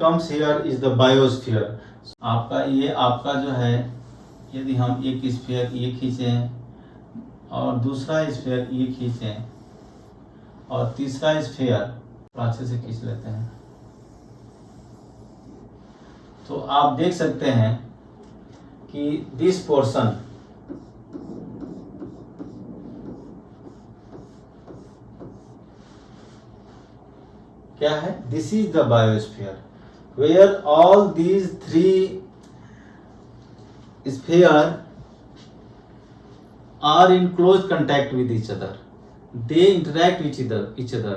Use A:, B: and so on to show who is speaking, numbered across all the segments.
A: comes here is the biosphere. आपका जो है, यदि हम एक स्फीयर ये खींचें और दूसरा स्फीयर ये खींचें और तीसरा स्फीयर अच्छे से खींच लेते हैं, तो आप देख सकते हैं कि दिस पोर्शन क्या है, this is the biosphere where all these three sphere are in close contact with each other. They interact with each other.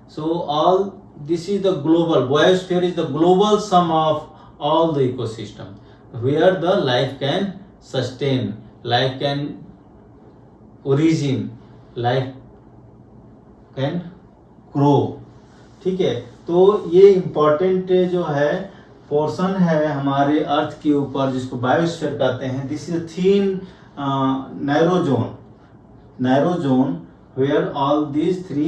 A: So all this is the global biosphere is the global sum of all the ecosystem where the life can sustain, life can origin, life can grow. ठीक है, तो ये important जो है portion है हमारे अर्थ के ऊपर जिसको बायोस्फीयर कहते हैं. This is thin narrow zone where all these three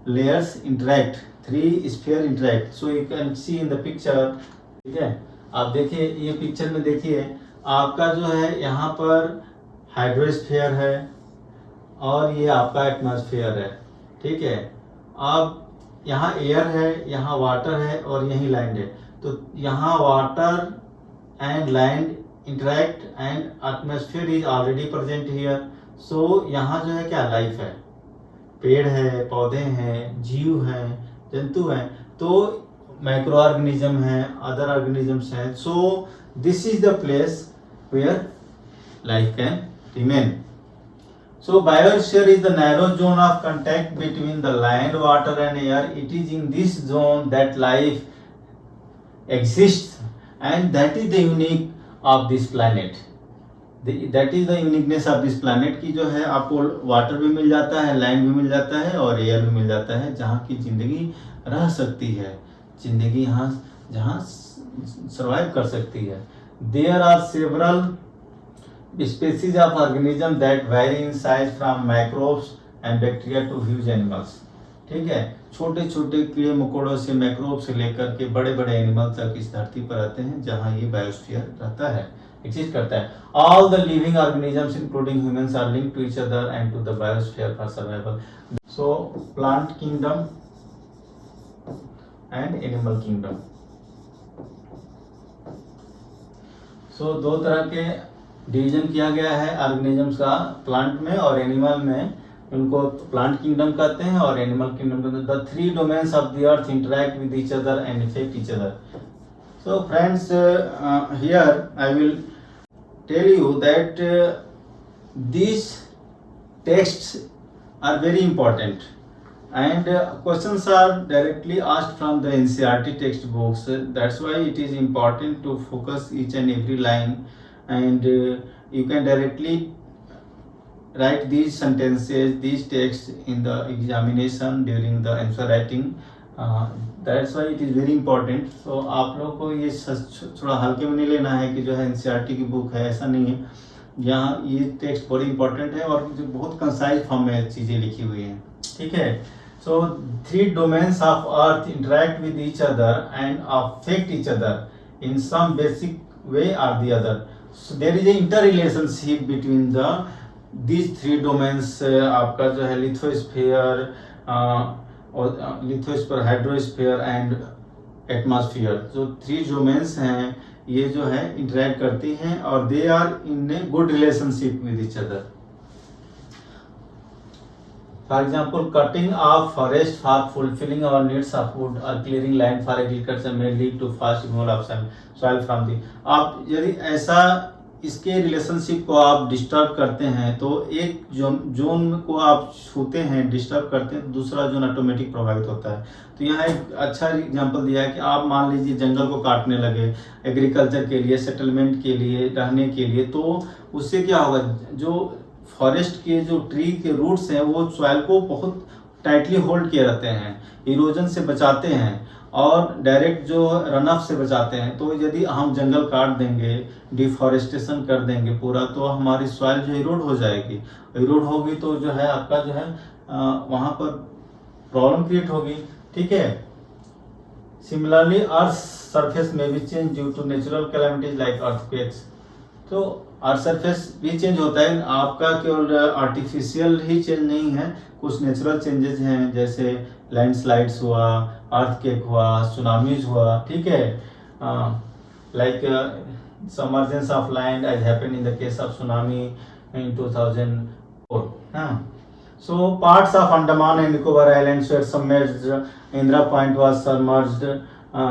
A: layers interact, three sphere interact. So you can see in the picture. ठीक है, आप देखिए ये पिक्चर में देखिए आपका जो है यहाँ पर हाइड्रोस्फीयर है और ये आपका एटमॉस्फेयर है. ठीक है, अब यहाँ एयर है, यहाँ वाटर है और यहीं लैंड है. तो यहाँ water and land interact and atmosphere is already present here. So यहाँ जो है क्या, लाइफ है, पेड़ है, पौधे हैं, जीव हैं, जंतु हैं, तो माइक्रो ऑर्गेनिज्म है, अदर ऑर्गेनिजम्स हैं. So this is the place where life can remain. So biosphere is the narrow zone of contact between the land, water and air. It is in this zone that life exists and that is the unique of this planet. That is the uniqueness of this planet कि जो है आपको water भी मिल जाता है, land भी मिल जाता है और एयर भी मिल जाता है जहाँ की जिंदगी रह सकती है, जिंदगी यहाँ जहाँ सर्वाइव कर सकती है. There are several species of organism that vary in size from microbes and bacteria to huge animals. ठीक है, छोटे छोटे कीड़े मकोड़ों से मैक्रोब से लेकर के बड़े बड़े एनिमल तक इस धरती पर रहते हैं जहाँ ये बायोस्फीयर रहता है, एग्जिस्ट करता है. All the living organisms including humans are linked to each other and to the biosphere for survival. So plant kingdom and animal kingdom. So दो तरह के डिवीजन किया गया है ऑर्गेनिजम्स का, प्लांट में और एनिमल में. उनको प्लांट किंगडम कहते हैं और एनिमल किंगडम कहते हैं. The three domains of the earth interact with each other and effect each other. So friends, here I will tell you that this texts are very important and questions are directly asked from the NCERT textbooks. That's why it is important to focus each and every line, and you can directly write these sentences, these texts in the examination during the answer writing. That's why it is very important. So आप लोग को ये थोड़ा हल्के में नहीं लेना है कि जो है NCERT की बुक है, ऐसा नहीं है. यहाँ ये टेक्स्ट बड़ी इंपॉर्टेंट है और जो बहुत कंसाइज फॉर्म में चीज़ें लिखी हुई हैं. ठीक है, so three domains of earth interact with each other and affect each other in some basic way or the other. So there is a interrelationship between these three domains. आपका जो है लिथोस्फीयर, हाइड्रोस्फीयर एंड एटमॉस्फेयर, जो three domains हैं ये जो है interact करती हैं और they are in a good relationship with each other. For example, cutting off forest for fulfilling our needs of food or clearing land for agriculture may lead to fast removal of soil from the. आप यदि ऐसा इसके relationship को आप disturb करते हैं तो एक जोन को आप छूते हैं, डिस्टर्ब करते हैं, तो दूसरा जोन ऑटोमेटिक प्रभावित होता है. तो यहाँ एक अच्छा एग्जांपल दिया है कि आप मान लीजिए जंगल को काटने लगे एग्रीकल्चर के लिए, सेटलमेंट के लिए, रहने के लिए, तो उससे क्या होगा, जो फॉरेस्ट के जो ट्री के रूट्स हैं वो सॉइल को बहुत टाइटली होल्ड किए रहते हैं, इरोजन से बचाते हैं और डायरेक्ट जो रन ऑफ से बचाते हैं. तो यदि हम जंगल काट देंगे, डिफॉरेस्टेशन कर देंगे पूरा, तो हमारी सॉइल जो इरोड हो जाएगी. इरोड होगी तो जो है आपका जो है वहाँ पर प्रॉब्लम क्रिएट होगी. ठीक है, Similarly, Earth's surface may be changed due to natural calamities like earthquakes. तो अर्थ सरफेस भी चेंज होता है, आपका केवल आर्टिफिशियल ही चेंज नहीं है, कुछ नेचुरल चेंजेस हैं, जैसे लैंडस्लाइड्स हुआ, अर्थक्वेक हुआ, सुनामीज हुआ, ठीक है, like submergence of land as happened in the case of tsunami in 2004. So parts of Andaman and Nicobar Islands were submerged. Indira Point was submerged.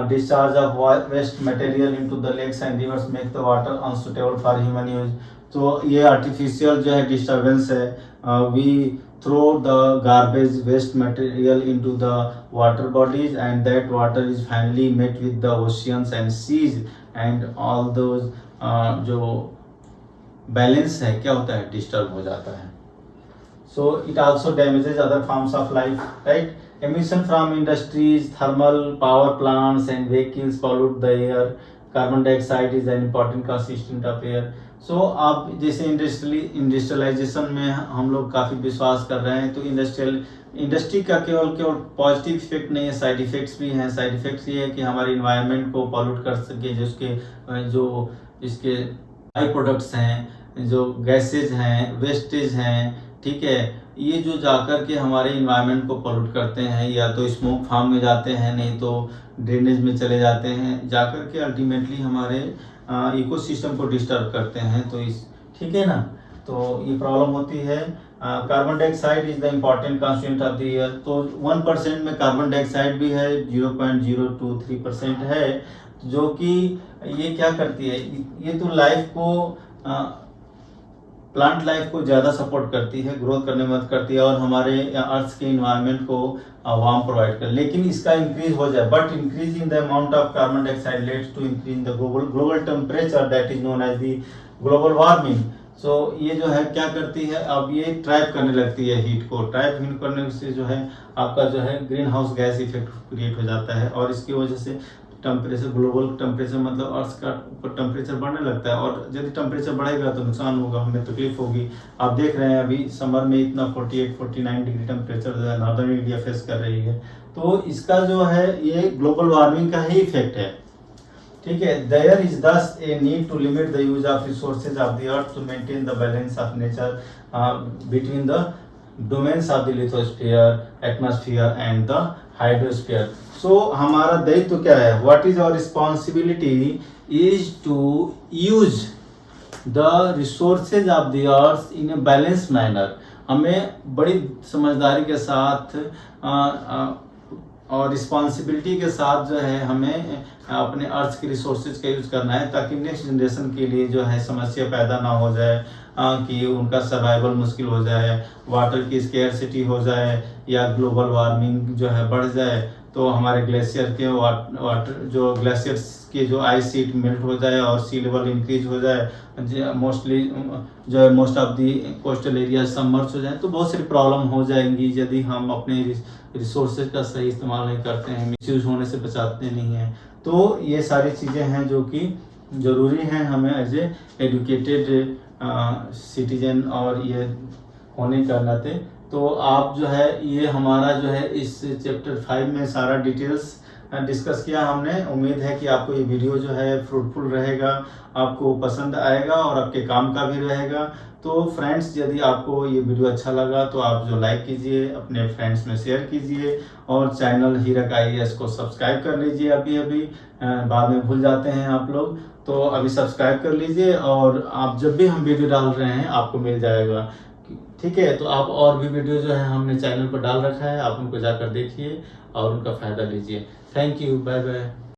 A: Discharge of waste material into the lakes and rivers make the water unsuitable for human use. तो ये artificial जो है disturbance है, we throw the garbage waste material into the water bodies and that water is finally met with the oceans and seas and all those जो balance है क्या होता है, डिस्टर्ब हो जाता है. So it also damages other forms of life, right? Emission from industries, thermal power plants and vehicles pollute the air. Carbon dioxide is an important constituent of air. So आप जैसे industrialisation में हम लोग काफ़ी विश्वास कर रहे हैं, तो इंडस्ट्री का केवल पॉजिटिव इफेक्ट नहीं है, साइड इफेक्ट्स भी हैं. साइड इफेक्ट्स ये है कि हमारे इन्वायरमेंट को पॉल्यूट कर सके, जो इसके बाई प्रोडक्ट्स हैं, जो गैसेज हैं, वेस्टेज हैं, ठीक है, ये जो जाकर के हमारे इन्वायरमेंट को पॉल्यूट करते हैं, या तो स्मोक फार्म में जाते हैं, नहीं तो ड्रेनेज में चले जाते हैं, जाकर के अल्टीमेटली हमारे इकोसिस्टम को डिस्टर्ब करते हैं. तो ठीक है ना, तो ये प्रॉब्लम होती है. Carbon dioxide is the important constituent of the air. तो 1% में कार्बन डाइऑक्साइड भी है, 0.023% है, जो कि ये क्या करती है, ये तो लाइफ को प्लांट लाइफ को ज़्यादा सपोर्ट करती है, ग्रोथ करने में मदद करती है और हमारे अर्थ के इन्वायरमेंट को वार्म प्रोवाइड कर. लेकिन इसका इंक्रीज हो जाए, but increase in the amount of carbon dioxide leads to increase in the global temperature that is known as the global warming. So ये जो है क्या करती है, अब ये ट्रैप करने लगती है हीट को. ट्रैप करने से जो है आपका जो है green house gas effect create हो जाता है और इसकी वजह से टेम्परेचर, ग्लोबल टेम्परेचर मतलब अर्थ का ऊपर टेम्परेचर बढ़ने लगता है. और यदि टेम्परेचर बढ़ेगा तो नुकसान होगा, हमें तकलीफ होगी. आप देख रहे हैं अभी समर में इतना 48-49 डिग्री टेम्परेचर जो है नॉर्दर्न इंडिया फेस कर रही है. तो इसका जो है ये ग्लोबल वार्मिंग का ही इफेक्ट है, ठीक है. There is thus a need to limit the use of resources of the earth to maintain the balance of nature between the domains of the lithosphere, atmosphere and the hydrosphere. So हमारा दायित्व क्या है, what is our responsibility is to use the resources of the earth in a balance manner. हमें बड़ी समझदारी के साथ और रिस्पॉन्सिबिलिटी के साथ जो है हमें अपने अर्थ के रिसोर्सेज का यूज करना है, ताकि नेक्स्ट जनरेशन के लिए जो है समस्या पैदा ना हो जाए, कि उनका सर्वाइवल मुश्किल हो जाए, वाटर की स्केर्सिटी हो जाए या ग्लोबल वार्मिंग जो है बढ़ जाए, तो हमारे ग्लेशियर के वाटर जो ग्लेशियर्स के जो आइस शीट मेल्ट हो जाए और सी लेवल इंक्रीज हो जाए, मोस्टली जो है most of the coastal area submerge हो जाए, तो बहुत सारी प्रॉब्लम हो जाएंगी यदि हम अपने रिसोर्सेज का सही इस्तेमाल नहीं करते हैं, मिसयूज होने से बचाते नहीं हैं. तो ये सारी चीज़ें हैं जो कि ज़रूरी हैं हमें एज ए एडुकेटेड सिटीजन और ये होने का नाते. तो आप जो है ये हमारा जो है इस चैप्टर 5 में सारा डिटेल्स डिस्कस किया हमने. उम्मीद है कि आपको ये वीडियो जो है फ्रूटफुल रहेगा, आपको पसंद आएगा और आपके काम का भी रहेगा. तो फ्रेंड्स, यदि आपको ये वीडियो अच्छा लगा तो आप जो लाइक कीजिए, अपने फ्रेंड्स में शेयर कीजिए और चैनल हीरक IAS को सब्सक्राइब कर लीजिए. अभी बाद में भूल जाते हैं आप लोग, तो अभी सब्सक्राइब कर लीजिए और आप जब भी हम वीडियो डाल रहे हैं आपको मिल जाएगा, ठीक है. तो आप और भी वीडियो जो है हमने चैनल पर डाल रखा है, आप उनको जाकर देखिए और उनका फ़ायदा लीजिए. Thank you, bye bye.